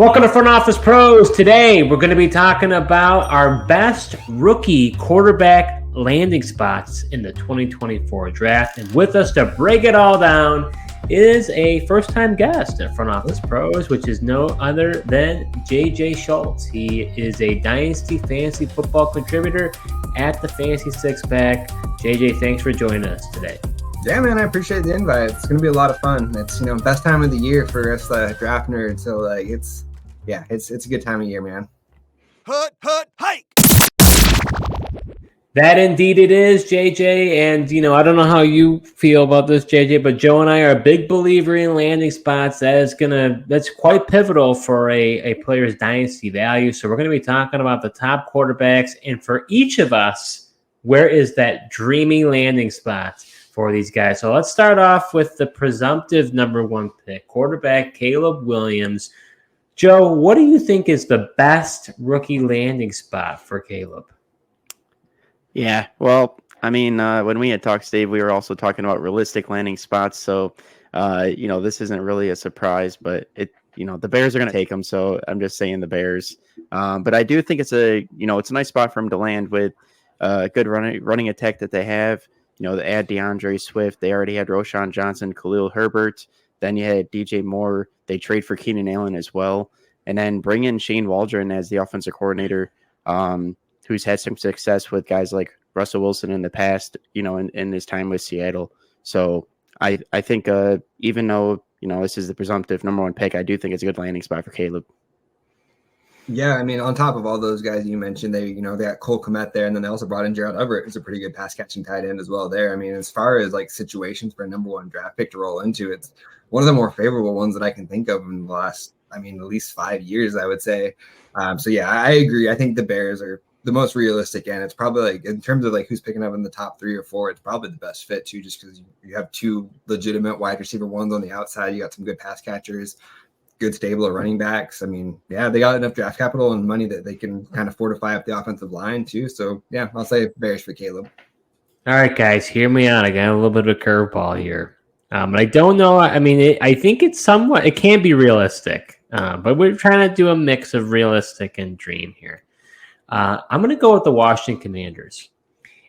Welcome to Front Office Pros. Today, we're going to be talking about our best rookie quarterback landing spots in the 2024 draft. And with us to break it all down is a first-time guest at Front Office Pros, which is no other than JJ Schultz. He is a Dynasty Fantasy Football contributor at the Fantasy Six Pack. JJ, thanks for joining us today. Yeah, man, I appreciate the invite. It's going to be a lot of fun. It's, best time of the year for us draft nerds. So, it's a good time of year, man. Hike! That indeed it is, JJ. And, I don't know how you feel about this, JJ, but Joe and I are a big believer in landing spots. That's quite pivotal for a player's dynasty value. So we're going to be talking about the top quarterbacks. And for each of us, where is that dreamy landing spot for these guys? So let's start off with the presumptive number one pick, quarterback Caleb Williams. Joe, what do you think is the best rookie landing spot for Caleb? Yeah, well, when we had talked, Steve, we were also talking about realistic landing spots. So, this isn't really a surprise, but the Bears are going to take him. So I'm just saying the Bears. But I do think it's a nice spot for him to land with a good running attack that they have. They add DeAndre Swift. They already had Roshan Johnson, Khalil Herbert. Then you had DJ Moore. They trade for Keenan Allen as well. And then bring in Shane Waldron as the offensive coordinator, who's had some success with guys like Russell Wilson in the past, in his time with Seattle. So I think even though, this is the presumptive number one pick, I do think it's a good landing spot for Caleb. Yeah, on top of all those guys you mentioned, they got Cole Kmet there, and then they also brought in Gerald Everett, who's a pretty good pass-catching tight end as well there. As far as situations for a number one draft pick to roll into, it's one of the more favorable ones that I can think of in the last, at least 5 years, I would say. So yeah, I agree. I think the Bears are the most realistic, and it's probably in terms of who's picking up in the top 3 or 4, it's probably the best fit too, just because you have two legitimate wide receiver ones on the outside. You got some good pass catchers, good stable of running backs. They got enough draft capital and money that they can kind of fortify up the offensive line too. So yeah, I'll say Bears for Caleb. All right, guys, hear me out. I got a little bit of a curveball here. But I don't know. I think it can be realistic, but we're trying to do a mix of realistic and dream here. I'm going to go with the Washington Commanders.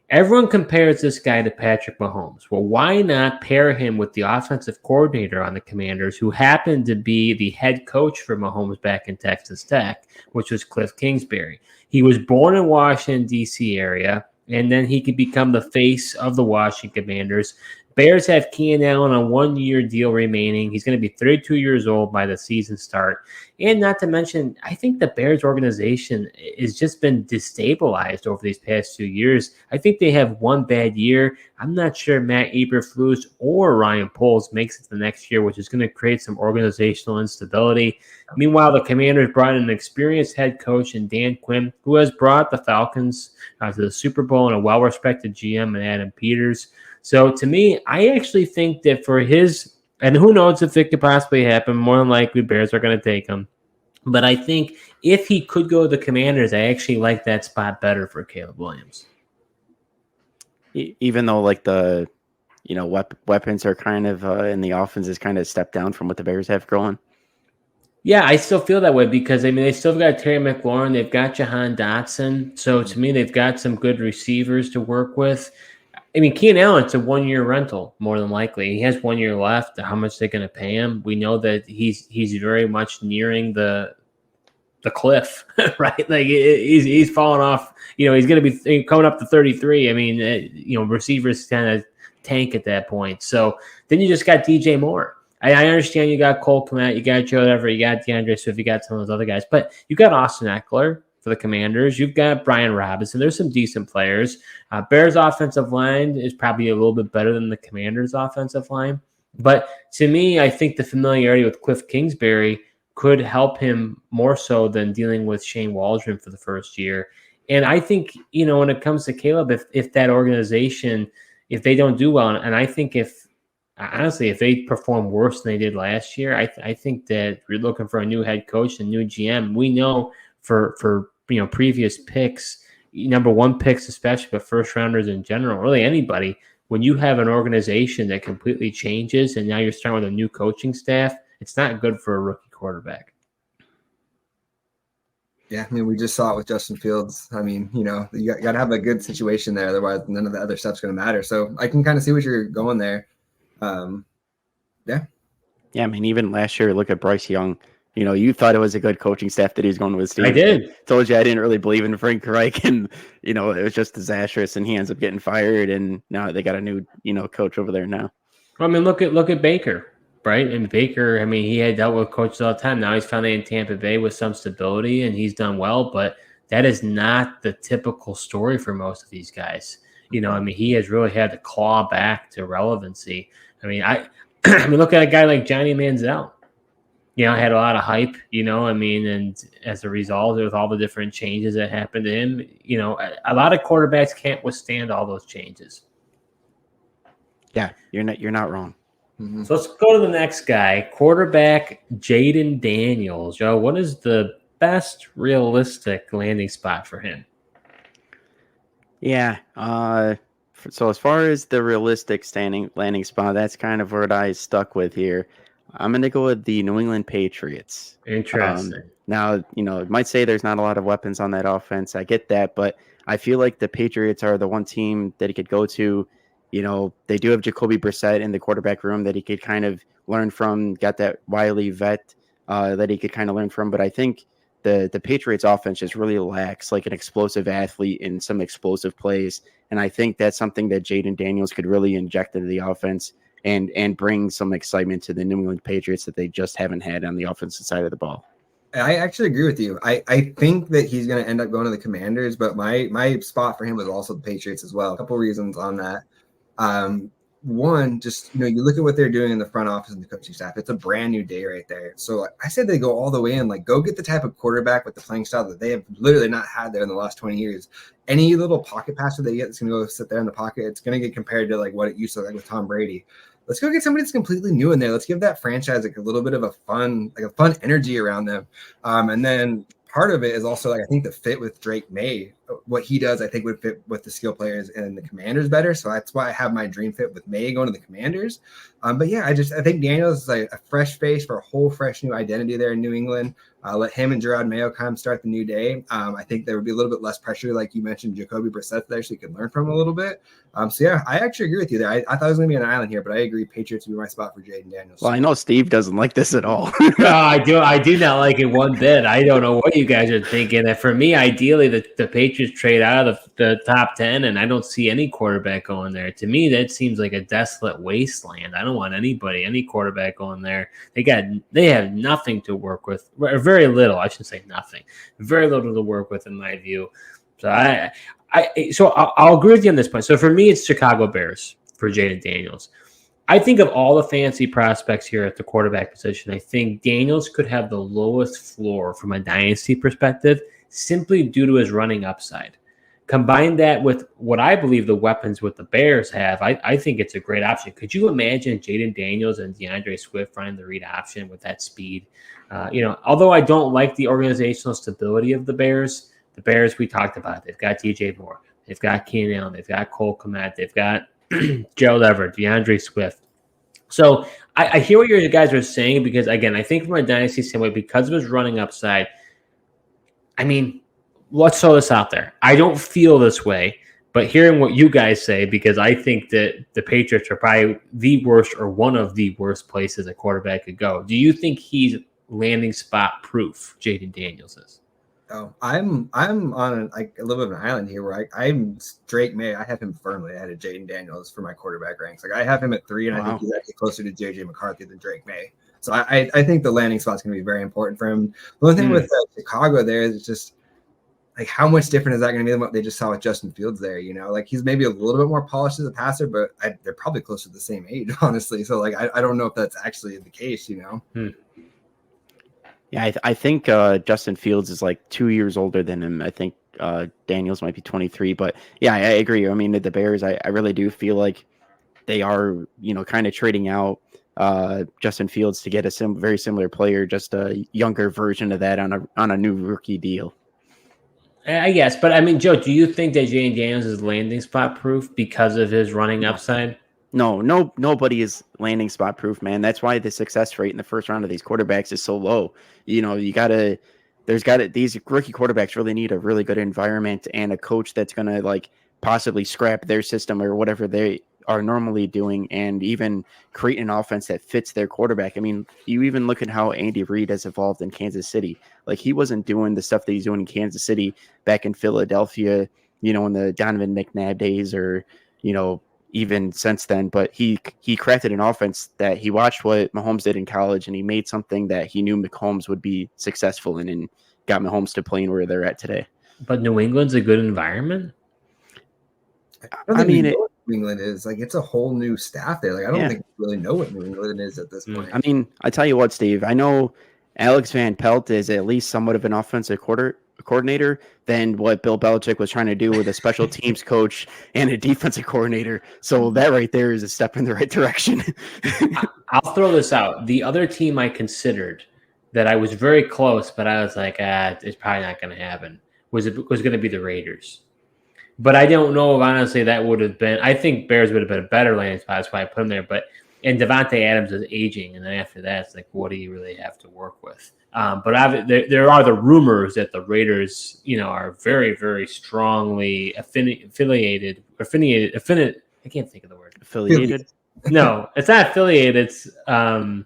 Everyone compares this guy to Patrick Mahomes. Well, why not pair him with the offensive coordinator on the Commanders, who happened to be the head coach for Mahomes back in Texas Tech, which was Cliff Kingsbury. He was born in Washington, D.C. area, and then he could become the face of the Washington Commanders. Bears have Keenan Allen on a 1-year deal remaining. He's going to be 32 years old by the season start. And not to mention, I think the Bears organization has just been destabilized over these past 2 years. I think they have one bad year. I'm not sure Matt Eberflus or Ryan Poles makes it the next year, which is going to create some organizational instability. Meanwhile, the Commanders brought in an experienced head coach in Dan Quinn, who has brought the Falcons to the Super Bowl, and a well-respected GM in Adam Peters. So to me, I actually think that for his, and who knows if it could possibly happen, more than likely Bears are going to take him. But I think if he could go to the Commanders, I actually like that spot better for Caleb Williams. Even though the weapons are kind of in the offense is kind of stepped down from what the Bears have going. Yeah, I still feel that way because, they still got Terry McLaurin. They've got Jahan Dotson. So to me, they've got some good receivers to work with. Keenan Allen's a 1-year rental, more than likely. He has 1 year left. How much they're going to pay him? We know that he's very much nearing the cliff, right? He's falling off. He's going to be coming up to 33. Receivers kind of tank at that point. So then you just got DJ Moore. I understand you got Cole Kmet, you got Joe Everett, you got DeAndre Swift, you got some of those other guys, but you got Austin Eckler for the Commanders. You've got Brian Robinson. There's some decent players. Bears' offensive line is probably a little bit better than the Commanders' offensive line. But to me, I think the familiarity with Cliff Kingsbury could help him more so than dealing with Shane Waldron for the first year. And I think, when it comes to Caleb, if that organization, if they don't do well, and I think if they perform worse than they did last year, I think that we're looking for a new head coach and new GM. We know for previous picks, number one picks especially, but first rounders in general, really anybody, when you have an organization that completely changes and now you're starting with a new coaching staff, it's not good for a rookie quarterback. Yeah, I mean, we just saw it with Justin Fields. I mean, you got to have a good situation there. Otherwise, none of the other stuff's going to matter. So I can kind of see what you're going there. Yeah. Yeah, I mean, even last year, look at Bryce Young. You thought it was a good coaching staff that he was going with Steve. I did. Told you I didn't really believe in Frank Reich, and it was just disastrous, and he ends up getting fired, and now they got a new coach over there now. Well, I mean, look at Baker, right? And Baker, I mean, he had dealt with coaches all the time. Now he's finally in Tampa Bay with some stability, and he's done well. But that is not the typical story for most of these guys. I mean, he has really had to claw back to relevancy. I mean, I mean, look at a guy like Johnny Manziel. Had a lot of hype, I mean, and as a result, with all the different changes that happened to him, a lot of quarterbacks can't withstand all those changes. Yeah, you're not wrong. Mm-hmm. So let's go to the next guy, quarterback Jayden Daniels. Joe, what is the best realistic landing spot for him? Yeah, so as far as the realistic landing spot, that's kind of what I stuck with here. I'm going to go with the New England Patriots. Interesting. Now, it might say there's not a lot of weapons on that offense. I get that, but I feel like the Patriots are the one team that he could go to. They do have Jacoby Brissett in the quarterback room that he could kind of learn from, got that wily vet that he could kind of learn from. But I think the Patriots offense just really lacks like an explosive athlete in some explosive plays. And I think that's something that Jayden Daniels could really inject into the offense and bring some excitement to the New England Patriots that they just haven't had on the offensive side of the ball. I actually agree with you. I think that he's going to end up going to the Commanders, but my spot for him was also the Patriots as well. A couple reasons on that. One, just, you look at what they're doing in the front office and the coaching staff. It's a brand new day right there. So I said they go all the way in, like go get the type of quarterback with the playing style that they have literally not had there in the last 20 years. Any little pocket passer they get that's going to go sit there in the pocket, it's going to get compared to like what it used to like with Tom Brady. Let's go get somebody that's completely new in there. Let's give that franchise like a little bit of a fun energy around them. And then part of it is also like I think the fit with Drake Maye, what he does, I think would fit with the skill players and the Commanders better. So that's why I have my dream fit with Maye going to the Commanders. But yeah, I think Daniels is like a fresh face for a whole fresh new identity there in New England. Let him and Gerard Mayo kind of start the new day. I think there would be a little bit less pressure, like you mentioned, Jacoby Brissett there, so you can learn from a little bit. So yeah, I actually agree with you there. I thought it was going to be an island here, but I agree Patriots would be my spot for Jayden Daniels. Well, I know Steve doesn't like this at all. No, I do not like it one bit. I don't know what you guys are thinking. And for me, ideally, the Patriots trade out of the top 10, and I don't see any quarterback going there. To me, that seems like a desolate wasteland. I don't want any quarterback going there. They have nothing to work with, or very little. I should say nothing. Very little to work with in my view. So I'll agree with you on this point. So for me, it's Chicago Bears for Jayden Daniels. I think of all the fancy prospects here at the quarterback position, I think Daniels could have the lowest floor from a dynasty perspective simply due to his running upside. Combine that with what I believe the weapons with the Bears have, I think it's a great option. Could you imagine Jayden Daniels and DeAndre Swift running the read option with that speed? Although I don't like the organizational stability of the Bears, we talked about, they've got DJ Moore, they've got Keenan Allen, they've got Cole Kmet, they've got Gerald Everett, DeAndre Swift. So I hear what you guys are saying because, again, I think from a dynasty standpoint, because of his running upside, I mean, let's throw this out there. I don't feel this way, but hearing what you guys say, because I think that the Patriots are probably the worst or one of the worst places a quarterback could go. Do you think he's landing spot proof, Jayden Daniels is? Oh, I'm on a little bit of an island here where I'm Drake Maye. I have him firmly ahead of Jayden Daniels for my quarterback ranks. Like I have him at 3, and I think he's actually closer to JJ McCarthy than Drake Maye. So I think the landing spot's going to be very important for him. The only thing with Chicago there is just like how much different is that going to be than what they just saw with Justin Fields there? Like he's maybe a little bit more polished as a passer, but they're probably close to the same age, honestly. So like I don't know if that's actually the case. Yeah, I think Justin Fields is like 2 years older than him. I think Daniels might be 23, but yeah, I agree. I mean, the Bears, I really do feel like they are, kind of trading out Justin Fields to get a very similar player, just a younger version of that on a new rookie deal. I guess, but I mean, Joe, do you think that Jayden Daniels is landing spot proof because of his running upside? No, nobody is landing spot proof, man. That's why the success rate in the first round of these quarterbacks is so low. You gotta these rookie quarterbacks really need a really good environment and a coach that's going to like possibly scrap their system or whatever they are normally doing and even create an offense that fits their quarterback. I mean, you even look at how Andy Reid has evolved in Kansas City. Like he wasn't doing the stuff that he's doing in Kansas City back in Philadelphia, in the Donovan McNabb days or, even since then, but he crafted an offense that he watched what Mahomes did in college and he made something that he knew Mahomes would be successful in and got Mahomes to playing where they're at today. But New England's a good environment. I mean, New England is like it's a whole new staff there. Like I don't think we really know what New England is at this point. I mean, I tell you what, Steve, I know Alex Van Pelt is at least somewhat of an offensive coordinator than what Bill Belichick was trying to do with a special teams coach and a defensive coordinator. So that right there is a step in the right direction. I'll throw this out. The other team I considered that I was very close, but I was like, it's probably not going to happen, was going to be the Raiders. But I don't know if honestly that would have been – I think Bears would have been a better landing spot. That's why I put them there. And Devontae Adams is aging, and then after that, it's like, what do you really have to work with? But there are the rumors that the Raiders, are very, very strongly affiliated. I can't think of the word. Affiliated? No, it's not affiliated. It's a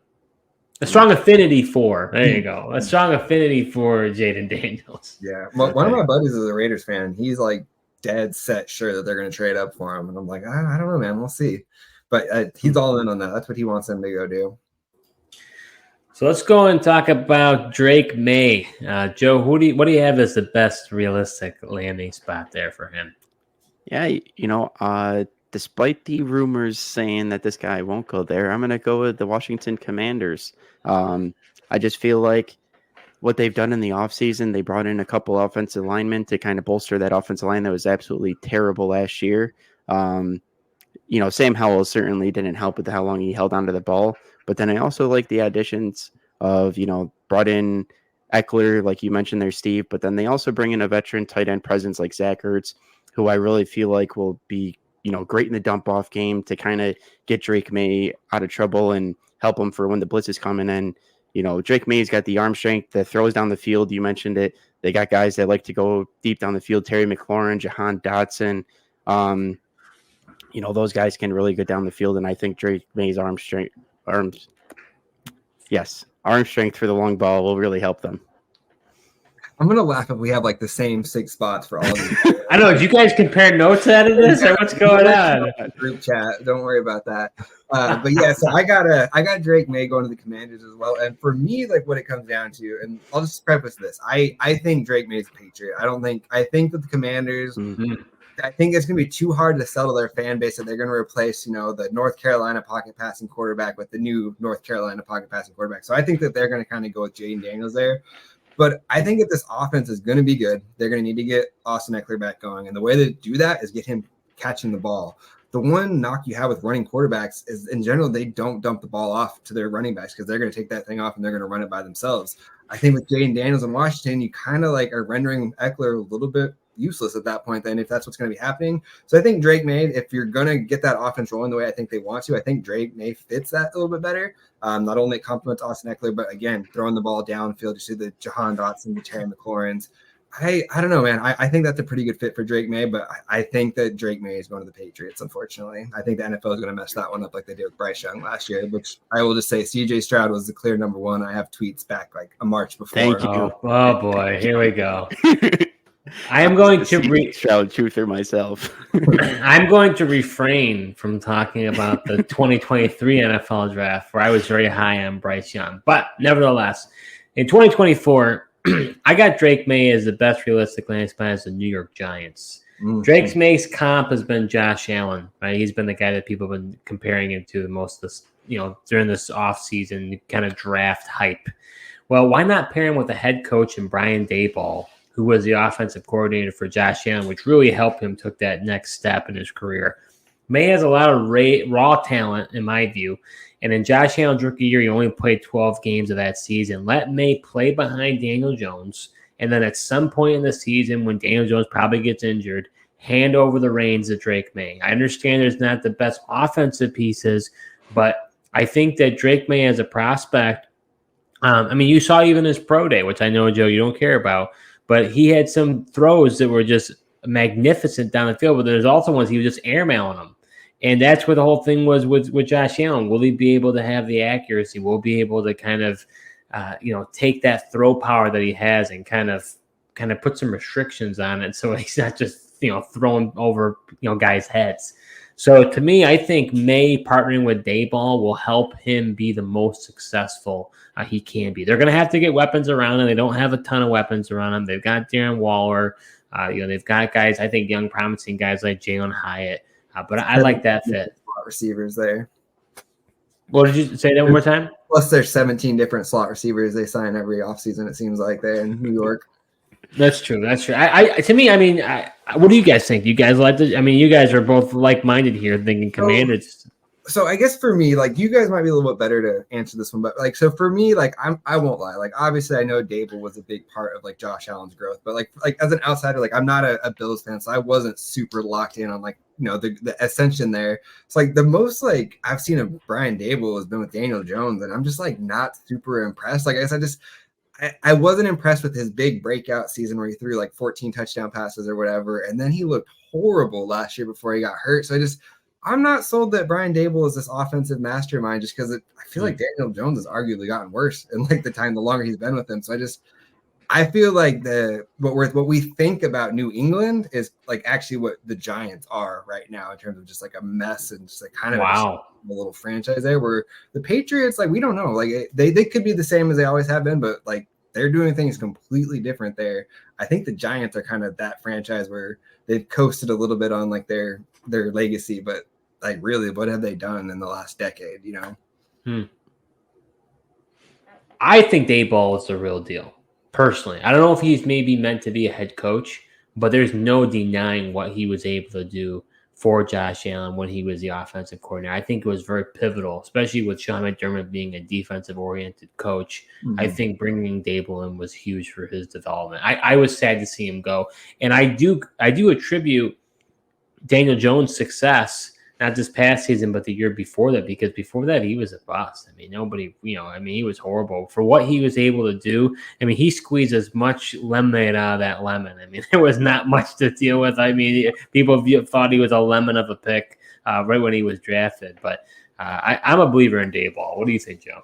strong affinity for. There you go. A strong affinity for Jayden Daniels. Yeah, one of my buddies is a Raiders fan. He's like dead set sure that they're going to trade up for him, and I'm like, I don't know, man. We'll see. But he's all in on that. That's what he wants them to go do. So let's go and talk about Drake Maye. Joe, what do you have as the best realistic landing spot there for him? Yeah, despite the rumors saying that this guy won't go there, I'm going to go with the Washington Commanders. I just feel like what they've done in the offseason, they brought in a couple offensive linemen to kind of bolster that offensive line that was absolutely terrible last year. Sam Howell certainly didn't help with how long he held onto the ball. But then I also like the additions of, brought in Eckler, like you mentioned there, Steve. But then they also bring in a veteran tight end presence like Zach Ertz, who I really feel like will be, great in the dump off game to kind of get Drake Maye out of trouble and help him for when the blitz is coming in. Drake Maye's got the arm strength that throws down the field. You mentioned it. They got guys that like to go deep down the field. Terry McLaurin, Jahan Dotson. Those guys can really go down the field. And I think Drake Maye's arm strength for the long ball will really help them. I'm going to laugh if we have like the same 6 spots for all of these. I know. Did you guys compare notes out of this or what's going on? Group chat. Don't worry about that. But yeah, so I got Drake Maye going to the Commanders as well. And for me, like what it comes down to, and I'll just preface this. I think Drake Maye's a Patriot. I think that the Commanders, I think it's going to be too hard to sell to their fan base that they're going to replace, the North Carolina pocket passing quarterback with the new North Carolina pocket passing quarterback. So I think that they're going to kind of go with Jayden Daniels there. But I think that this offense is going to be good. They're going to need to get Austin Eckler back going. And the way to do that is get him catching the ball. The one knock you have with running quarterbacks is, in general, they don't dump the ball off to their running backs because they're going to take that thing off and they're going to run it by themselves. I think with Jayden Daniels in Washington, you kind of like are rendering Eckler a little bit useless at that point then if that's what's going to be happening. So I think Drake Maye, if you're going to get that offense rolling the way I think they want to, I think Drake Maye fits that a little bit better. Not only complements Austin Eckler, but again, throwing the ball downfield, you see the Jahan Dotson, the Terry McLaurins. I don't know, man. I think that's a pretty good fit for Drake Maye, but I think that Drake Maye is going to the Patriots, unfortunately. I think the NFL is going to mess that one up like they did with Bryce Young last year, which I will just say CJ Stroud was the clear number one. I have tweets back like a March before. Thank you. Oh boy, here we go. I am going to Stroud truther myself. I'm going to refrain from talking about the 2023 NFL draft where I was very high on Bryce Young. But nevertheless, in 2024, I got Drake Maye as the best realistic landing spot as the New York Giants. Mm-hmm. Drake Maye's comp has been Josh Allen, right? He's been the guy that people have been comparing him to the most this, during this offseason kind of draft hype. Well, why not pair him with a head coach and Brian Daboll, who was the offensive coordinator for Josh Allen, which really helped him took that next step in his career. Maye has a lot of raw talent, in my view. And in Josh Allen's rookie year, he only played 12 games of that season. Let Maye play behind Daniel Jones. And then at some point in the season, when Daniel Jones probably gets injured, hand over the reins to Drake Maye. I understand there's not the best offensive pieces, but I think that Drake Maye as a prospect I mean, you saw even his pro day, which I know, Joe, you don't care about, but he had some throws that were just magnificent down the field. But there's also ones he was just airmailing them. And that's where the whole thing was with Josh Allen. Will he be able to have the accuracy? Will he be able to kind of, take that throw power that he has and kind of put some restrictions on it so he's not just, throwing over, guys' heads. So to me, I think Maye partnering with Daboll will help him be the most successful he can be. They're going to have to get weapons around him. They don't have a ton of weapons around him. They've got Darren Waller. They've got guys, I think, young, promising guys like Jalen Hyatt. But I like that fit. Slot receivers there. What did you say that one more time? Plus, there's 17 different slot receivers they sign every offseason, it seems like, there in New York. That's true. That's true. What do you guys think? You guys like this? I mean, you guys are both like-minded here, thinking Commanders. So I guess for me, like, you guys might be a little bit better to answer this one, but like, so for me, like, I won't lie. Like, obviously, I know Daboll was a big part of like Josh Allen's growth, but like as an outsider, like, I'm not a Bills fan, so I wasn't super locked in on like, the ascension there. It's like the most like I've seen of Brian Daboll has been with Daniel Jones, and I'm just like not super impressed. Like, I guess I wasn't impressed with his big breakout season where he threw like 14 touchdown passes or whatever. And then he looked horrible last year before he got hurt. So I'm not sold that Brian Daboll is this offensive mastermind just because I feel like Daniel Jones has arguably gotten worse in like the longer he's been with him. So I feel like what we think about New England is like actually what the Giants are right now in terms of just like a mess and just like kind of a little franchise there, where the Patriots, like, we don't know, like they could be the same as they always have been, but like they're doing things completely different there. I think the Giants are kind of that franchise where they've coasted a little bit on like their legacy, but like really, what have they done in the last decade? I think Daboll is the real deal. Personally, I don't know if he's maybe meant to be a head coach, but there's no denying what he was able to do for Josh Allen when he was the offensive coordinator. I think it was very pivotal, especially with Sean McDermott being a defensive-oriented coach. Mm-hmm. I think bringing Daboll in was huge for his development. I was sad to see him go, and I do attribute Daniel Jones' success not this past season, but the year before that, because before that, he was a bust. I mean, nobody, he was horrible. For what he was able to do, I mean, he squeezed as much lemonade out of that lemon. I mean, there was not much to deal with. I mean, people thought he was a lemon of a pick right when he was drafted. But I'm a believer in Daboll. What do you think, Joe?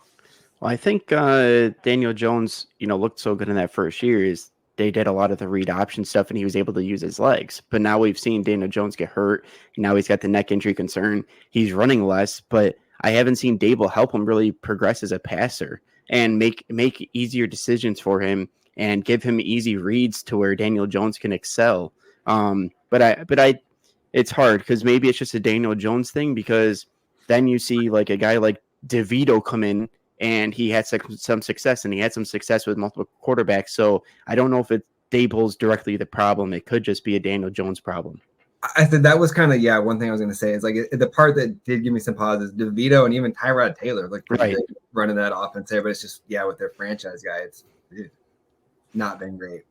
Well, I think Daniel Jones, looked so good in that first year is they did a lot of the read option stuff and he was able to use his legs. But now we've seen Daniel Jones get hurt. Now he's got the neck injury concern. He's running less, but I haven't seen Daboll help him really progress as a passer and make easier decisions for him and give him easy reads to where Daniel Jones can excel. But it's hard because maybe it's just a Daniel Jones thing, because then you see like a guy like DeVito come in and he had some success, and he had some success with multiple quarterbacks. So I don't know if Daboll's directly the problem. It could just be a Daniel Jones problem. I said that was kind of, one thing I was going to say is like the part that did give me some pause is DeVito and even Tyrod Taylor, like right, running that offense there. But it's just, with their franchise guy, it's not been great.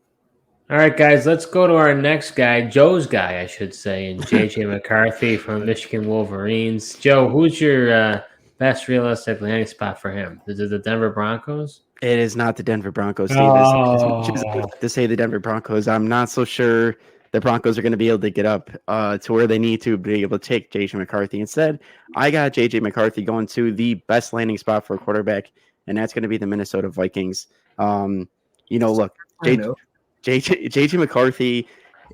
All right, guys, let's go to our next guy, Joe's guy, I should say, and JJ McCarthy from Michigan Wolverines. Joe, who's your best realistic landing spot for him? Is it the Denver Broncos? It is not the Denver Broncos. Steve. As much as I like to say the Denver Broncos, I'm not so sure the Broncos are going to be able to get up to where they need to be able to take JJ McCarthy. Instead, I got JJ McCarthy going to the best landing spot for a quarterback, and that's going to be the Minnesota Vikings. Look, JJ McCarthy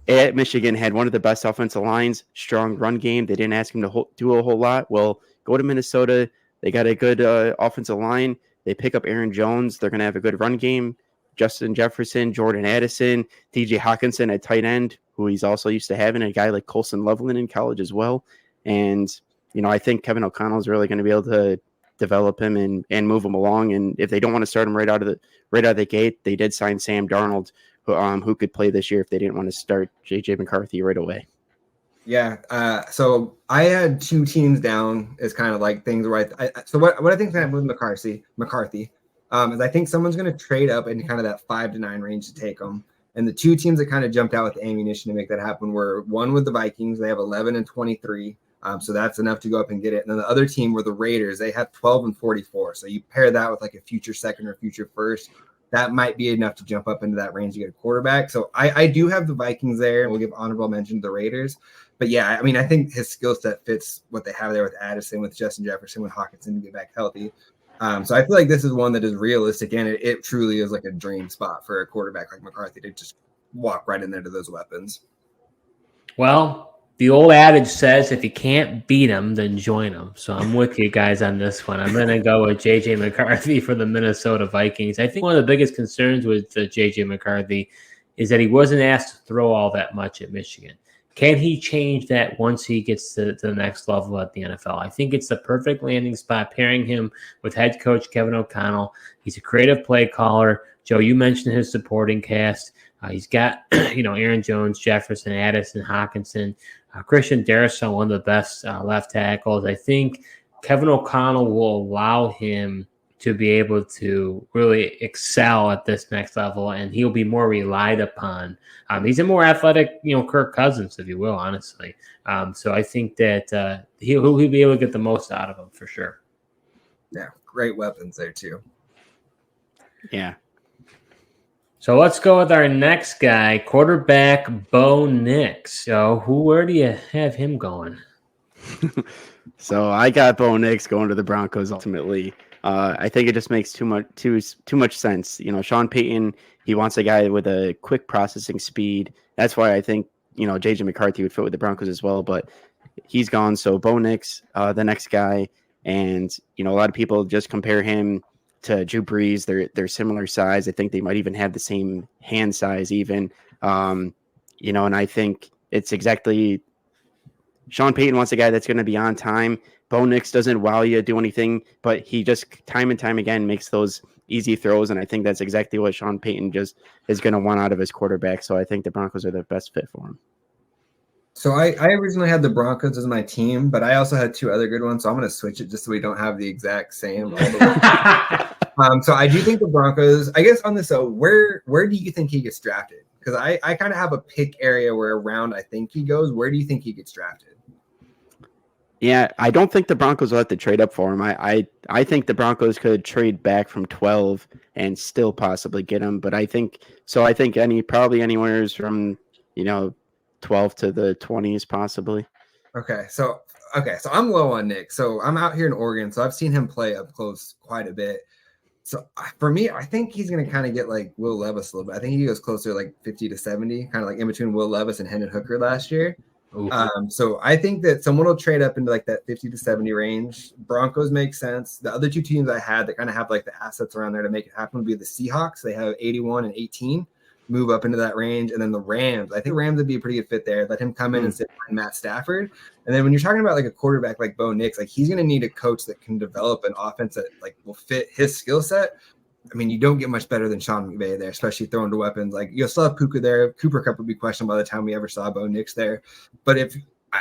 at Michigan had one of the best offensive lines, strong run game. They didn't ask him to do a whole lot. Well, go to Minnesota. They got a good offensive line. They pick up Aaron Jones. They're going to have a good run game. Justin Jefferson, Jordan Addison, TJ Hawkinson at tight end, who he's also used to having, a guy like Colson Loveland in college as well. And, I think Kevin O'Connell is really going to be able to develop him and move him along. And if they don't want to start him right out of the gate, they did sign Sam Darnold, who could play this year if they didn't want to start JJ McCarthy right away. Yeah. So I had two teams down as kind of like things where what I think is going to happen with McCarthy is I think someone's going to trade up in kind of that 5 to 9 range to take them. And the two teams that kind of jumped out with the ammunition to make that happen were one with the Vikings. They have 11-23. So that's enough to go up and get it. And then the other team were the Raiders. They have 12 and 44. So you pair that with like a future second or future first. That might be enough to jump up into that range to get a quarterback. So I do have the Vikings there, and we'll give honorable mention to the Raiders. But yeah, I mean, I think his skill set fits what they have there with Addison, with Justin Jefferson, with Hawkinson to get back healthy. So I feel like this is one that is realistic, and it truly is like a dream spot for a quarterback like McCarthy to just walk right in there to those weapons. Well, the old adage says if you can't beat them, then join them. So I'm with you guys on this one. I'm going to go with JJ McCarthy for the Minnesota Vikings. I think one of the biggest concerns with JJ McCarthy is that he wasn't asked to throw all that much at Michigan. Can he change that once he gets to the next level at the NFL? I think it's the perfect landing spot, pairing him with head coach Kevin O'Connell. He's a creative play caller. Joe, you mentioned his supporting cast. He's got, Aaron Jones, Jefferson, Addison, Hawkinson, Christian Darrisaw, one of the best left tackles. I think Kevin O'Connell will allow him to be able to really excel at this next level, and he'll be more relied upon. He's a more athletic, Kirk Cousins, if you will, honestly. So I think that he'll be able to get the most out of him for sure. Yeah, great weapons there too. Yeah. So let's go with our next guy, quarterback Bo Nix. So where do you have him going? So I got Bo Nix going to the Broncos ultimately. I think it just makes too much sense. Sean Payton, he wants a guy with a quick processing speed. That's why I think, JJ McCarthy would fit with the Broncos as well, but he's gone. So Bo Nix, the next guy. And, a lot of people just compare him to Drew Brees. They're similar size. I think they might even have the same hand size even. And I think it's exactly Sean Payton wants a guy that's going to be on time. Bo Nix doesn't wow you, do anything, but he just time and time again makes those easy throws. And I think that's exactly what Sean Payton just is going to want out of his quarterback. So I think the Broncos are the best fit for him. So I originally had the Broncos as my team, but I also had two other good ones. So I'm going to switch it just so we don't have the exact same. So I do think the Broncos, I guess on this, where do you think he gets drafted? Because I kind of have a pick area where around I think he goes. Where do you think he gets drafted? Yeah, I don't think the Broncos will have to trade up for him. I think the Broncos could trade back from 12 and still possibly get him. But I think probably anywhere from 12 to the 20s possibly. Okay, so I'm low on Nick. So I'm out here in Oregon, so I've seen him play up close quite a bit. So for me, I think he's going to kind of get like Will Levis a little bit. I think he goes closer like 50 to 70, kind of like in between Will Levis and Hendon Hooker last year. So I think that someone will trade up into like that 50 to 70 range. Broncos make sense. The other two teams I had that kind of have like the assets around there to make it happen would be the Seahawks. They have 81 and 18, move up into that range. And then the Rams, I think Rams would be a pretty good fit there. Let him come in and sit behind Matt Stafford. And then when you're talking about like a quarterback like Bo Nix, like he's going to need a coach that can develop an offense that like will fit his skill set. I mean, you don't get much better than Sean McVay there, especially throwing to weapons. Like you'll still have Puka there. Cooper Kupp would be questionable by the time we ever saw Bo Nix there. But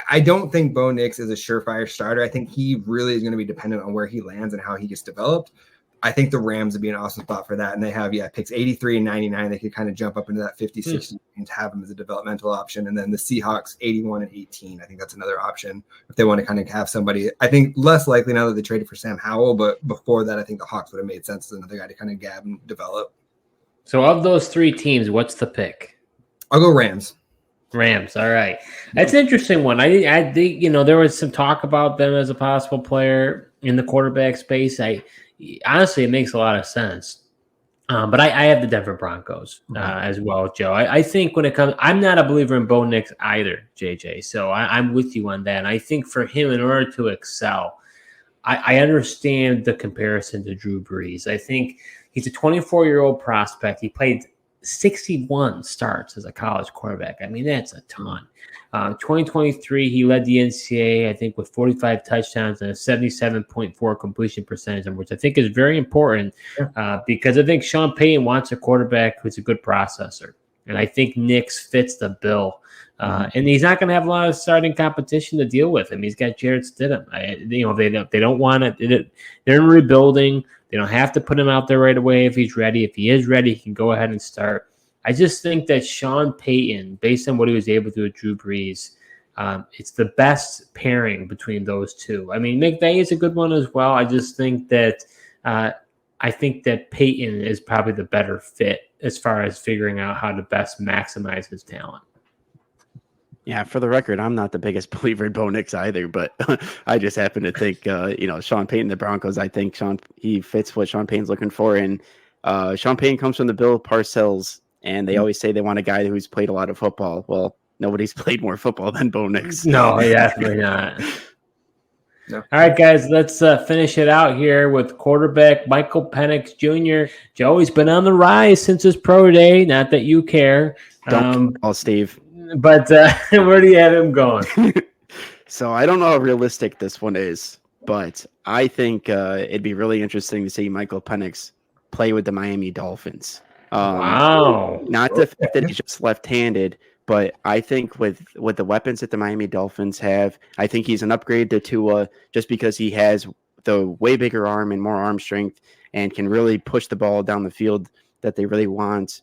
I don't think Bo Nix is a surefire starter. I think he really is going to be dependent on where he lands and how he gets developed. I think the Rams would be an awesome spot for that. And they have, picks 83 and 99. They could kind of jump up into that 50, 60 and have them as a developmental option. And then the Seahawks, 81 and 18. I think that's another option if they want to kind of have somebody. I think less likely now that they traded for Sam Howell, but before that, I think the Hawks would have made sense as another guy to kind of gab and develop. So of those three teams, what's the pick? I'll go Rams. Rams. All right. That's an interesting one. I think, there was some talk about them as a possible player in the quarterback space. Honestly, it makes a lot of sense. But I have the Denver Broncos as well, Joe. I think when it comes, I'm not a believer in Bo Nix either, JJ. So I'm with you on that. And I think for him, in order to excel, I understand the comparison to Drew Brees. I think he's a 24-year-old prospect. He played 61 starts as a college quarterback. I mean, that's a ton. 2023, he led the NCAA, I think, with 45 touchdowns and a 77.4 completion percentage, which I think is very important because I think Sean Payton wants a quarterback who's a good processor. And I think Nix fits the bill. And he's not going to have a lot of starting competition to deal with him. He's got Jarrett Stidham. They don't want it. They're in rebuilding. They don't have to put him out there right away if he's ready. If he is ready, he can go ahead and start. I just think that Sean Payton, based on what he was able to do with Drew Brees, It's the best pairing between those two. I mean, McVay is a good one as well. I just think that Peyton is probably the better fit as far as figuring out how to best maximize his talent. Yeah, for the record, I'm not the biggest believer in Bo Nix either, but I just happen to think, Sean Payton, the Broncos, I think he fits what Sean Payton's looking for. And Sean Payton comes from the Bill Parcells, and they always say they want a guy who's played a lot of football. Well, nobody's played more football than Bo Nix. No, definitely not. No. All right, guys, let's finish it out here with quarterback Michael Penix Jr. Joey's been on the rise since his pro day. Not that you care. Don't call Steve. But where do you have him going? So I don't know how realistic this one is, but I think it'd be really interesting to see Michael Penix play with the Miami Dolphins. Wow. Not the fact that he's just left-handed, but I think with the weapons that the Miami Dolphins have, I think he's an upgrade to Tua just because he has the way bigger arm and more arm strength and can really push the ball down the field that they really want.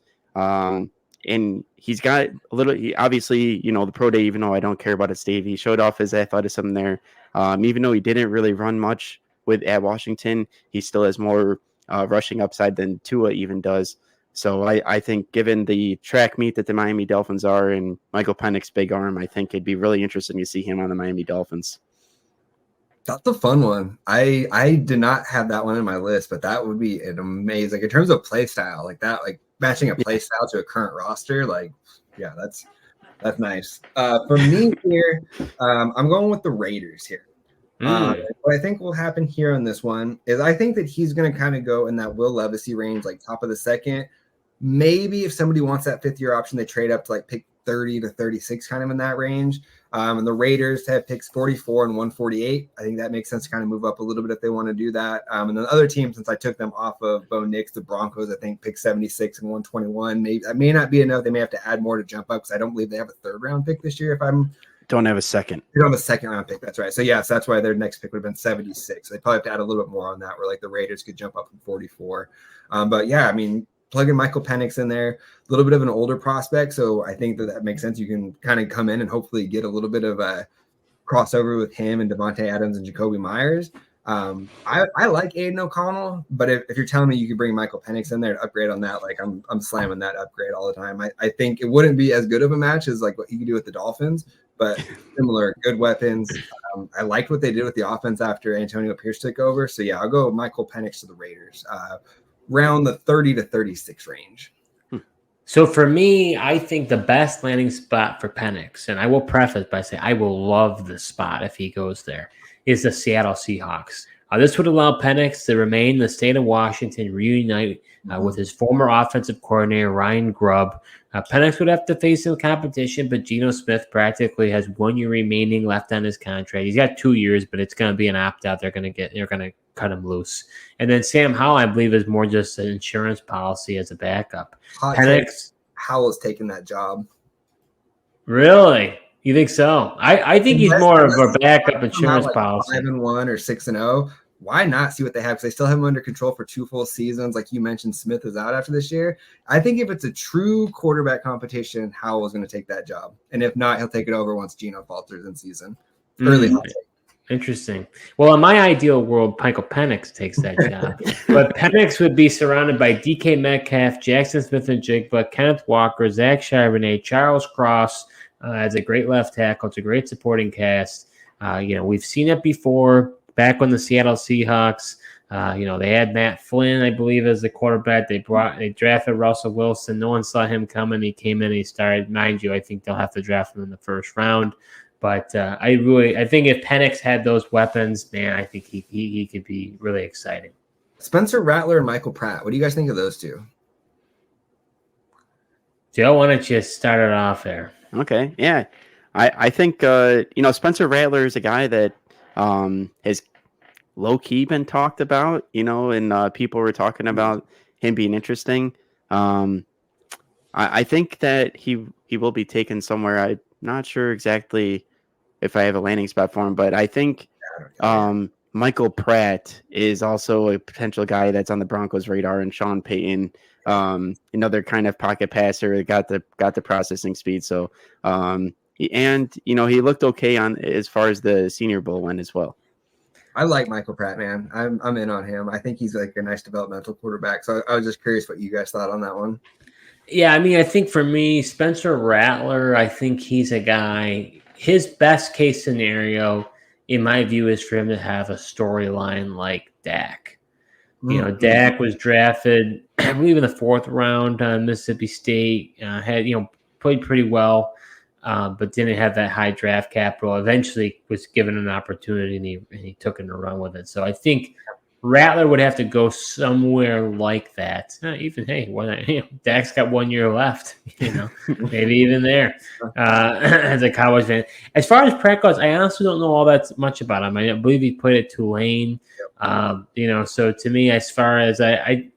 And he's got obviously, the pro day, even though I don't care about it, Steve, he showed off his athleticism there. Even though he didn't really run much at Washington, he still has more rushing upside than Tua even does. So I think given the track meet that the Miami Dolphins are and Michael Penix's big arm, I think it'd be really interesting to see him on the Miami Dolphins. That's a fun one. I did not have that one in my list, but that would be an amazing, in terms of play style, like that, like matching a play style to a current roster. Like, yeah, that's nice. For me here, I'm going with the Raiders here. What I think will happen here on this one is I think that he's going to kind of go in that Will Levis range, like top of the second. Maybe if somebody wants that 5th-year option, they trade up to like pick 30 to 36, kind of in that range. And the Raiders have picks 44 and 148. I think that makes sense to kind of move up a little bit if they want to do that. And the other team, since I took them off of Bo Nix, the Broncos, I think pick 76 and 121. Maybe that may not be enough. They may have to add more to jump up because I don't believe they have a 3rd-round pick this year. Don't have a second. They don't have a 2nd-round pick. That's right. So, yes, that's why their next pick would have been 76. They probably have to add a little bit more on that, where like the Raiders could jump up from 44. But yeah, I mean, plugging Michael Penix in there, a little bit of an older prospect. So I think that makes sense. You can kind of come in and hopefully get a little bit of a crossover with him and Devontae Adams and Jacoby Myers. I like Aiden O'Connell, but if you're telling me you could bring Michael Penix in there to upgrade on that, like I'm slamming that upgrade all the time. I think it wouldn't be as good of a match as like what he could do with the Dolphins, but similar, good weapons. I liked what they did with the offense after Antonio Pierce took over. So yeah, I'll go Michael Penix to the Raiders, round the 30 to 36 range. So for me, I think the best landing spot for Penix, and I will preface by saying I will love the spot if he goes there, is the Seattle Seahawks. This would allow Penix to remain in the state of Washington, reunite with his former offensive coordinator, Ryan Grubb. Penix would have to face some competition, but Geno Smith practically has 1 year remaining left on his contract. He's got 2 years, but it's going to be an opt-out. They're going to cut him loose. And then Sam Howell, I believe, is more just an insurance policy as a backup. Penix, Howell's taking that job. Really? You think so? I think he's more of a backup insurance policy. 5-1 or 6-0. Why not see what they have? Because they still have him under control for 2 full seasons. Like you mentioned, Smith is out after this year. I think if it's a true quarterback competition, Howell is going to take that job. And if not, he'll take it over once Geno falters in season. Early hot take. Interesting. Well, in my ideal world, Michael Penix takes that job. But Penix would be surrounded by DK Metcalf, Jackson Smith-Njigba, Kenneth Walker, Zach Charbonnet, Charles Cross as a great left tackle. It's a great supporting cast. We've seen it before back when the Seattle Seahawks, they had Matt Flynn, I believe, as the quarterback. They drafted Russell Wilson. No one saw him coming. He came in, he started. Mind you, I think they'll have to draft him in the 1st round. But I think if Penix had those weapons, man, I think he could be really exciting. Spencer Rattler and Michael Pratt. What do you guys think of those two? Joe, why don't you start it off there? Okay, yeah. I think, Spencer Rattler is a guy that has low-key been talked about, and people were talking about him being interesting. I think that he will be taken somewhere. I'm not sure exactly if I have a landing spot for him, but I think Michael Pratt is also a potential guy that's on the Broncos' radar, and Sean Payton, another kind of pocket passer, got the processing speed. So And he looked okay on as far as the Senior Bowl went as well. I like Michael Pratt, man. I'm in on him. I think he's like a nice developmental quarterback. So I was just curious what you guys thought on that one. Yeah, I mean, I think for me, Spencer Rattler, I think he's a guy. His best case scenario, in my view, is for him to have a storyline like Dak. Dak was drafted, I believe, in the 4th round on Mississippi State. Had played pretty well, but didn't have that high draft capital. Eventually, was given an opportunity, and he took it and run with it. So I think Rattler would have to go somewhere like that. Dak's got 1 year left. Maybe even there as a Cowboys fan. As far as Pratt goes, I honestly don't know all that much about him. I believe he played at Tulane. So to me, as far as I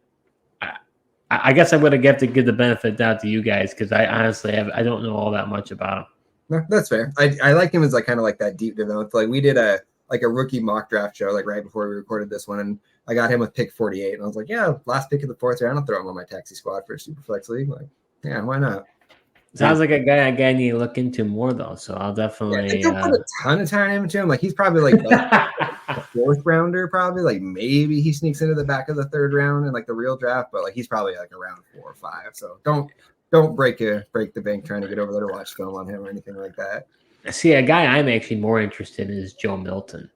guess I'm going to have to give the benefit out to you guys because I honestly I don't know all that much about him. No, that's fair. I like him as like kind of like that deep development. Like we did a rookie mock draft show like right before we recorded this one, and I got him with pick 48, and I was like, yeah, last pick of the 4th round, I'll throw him on my taxi squad for a super flex league. Like, yeah, why not? Sounds like a guy I need to look into more though. So I'll definitely. I don't put a ton of time into him. Like he's probably like a 4th rounder, probably. Like maybe he sneaks into the back of the 3rd round in like the real draft, but like he's probably like around 4 or 5. So don't break the bank trying to get over there to watch film on him or anything like that. See, a guy I'm actually more interested in is Joe Milton.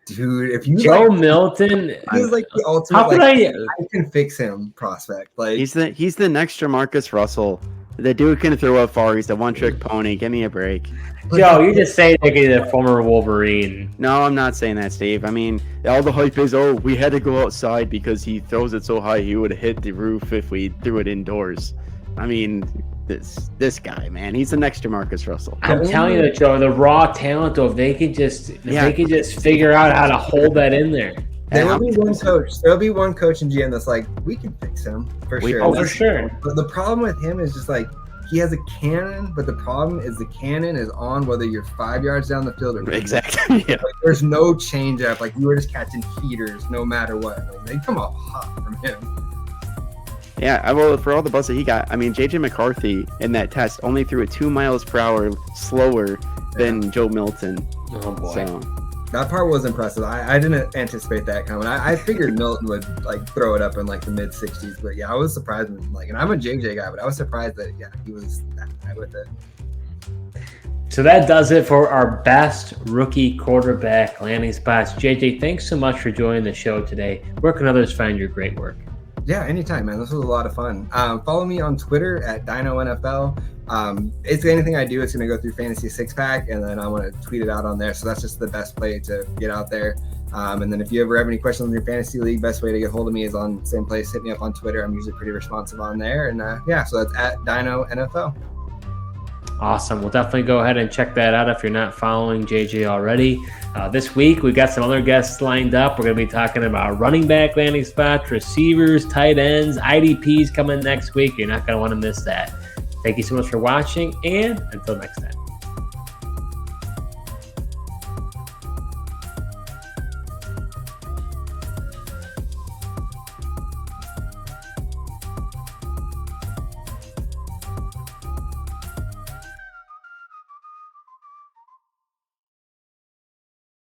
Dude, if you Joe Milton, he's like the ultimate. How could I can fix him prospect. Like he's the next Jamarcus Russell. The dude can throw up far. He's a one-trick pony. Give me a break. Joe, you're just saying like he's a former Wolverine. No, I'm not saying that, Steve. I mean, all the hype is, we had to go outside because he throws it so high he would hit the roof if we threw it indoors. I mean, this guy, man, he's the next Jamarcus Russell. I'm telling you, Joe, the raw talent, though, if they could just figure out how to hold that in there. There'll be one coach in GM that's like, we can fix him for sure. Oh, for sure. But the problem with him is just like he has a cannon, but the problem is the cannon is on whether you're 5 yards down the field or not. Exactly. Yeah. Like, there's no change up. Like you were just catching heaters no matter what. Like, they come off hot from him. Yeah, well, for all the buzz that he got, I mean, JJ McCarthy in that test only threw it 2 miles per hour slower than Joe Milton. Oh boy. So that part was impressive. I didn't anticipate that coming. I figured Milton would like throw it up in like the mid 60s, but yeah, I was surprised. And I'm a JJ guy, but I was surprised that he was that high with it. So that does it for our best rookie quarterback landing spots. JJ, thanks so much for joining the show today. Where can others find your great work? Yeah, anytime, man. This was a lot of fun. Follow me on Twitter at DynoNFL. It's anything I do, it's going to go through Fantasy Six Pack, and then I want to tweet it out on there. So that's just the best way to get out there. And then if you ever have any questions on your fantasy league, best way to get hold of me is on the same place. Hit me up on Twitter. I'm usually pretty responsive on there. And so that's at DynoNFL. Awesome. We'll definitely go ahead and check that out if you're not following JJ already. This week, we've got some other guests lined up. We're going to be talking about running back landing spots, receivers, tight ends, IDPs coming next week. You're not going to want to miss that. Thank you so much for watching, and until next time.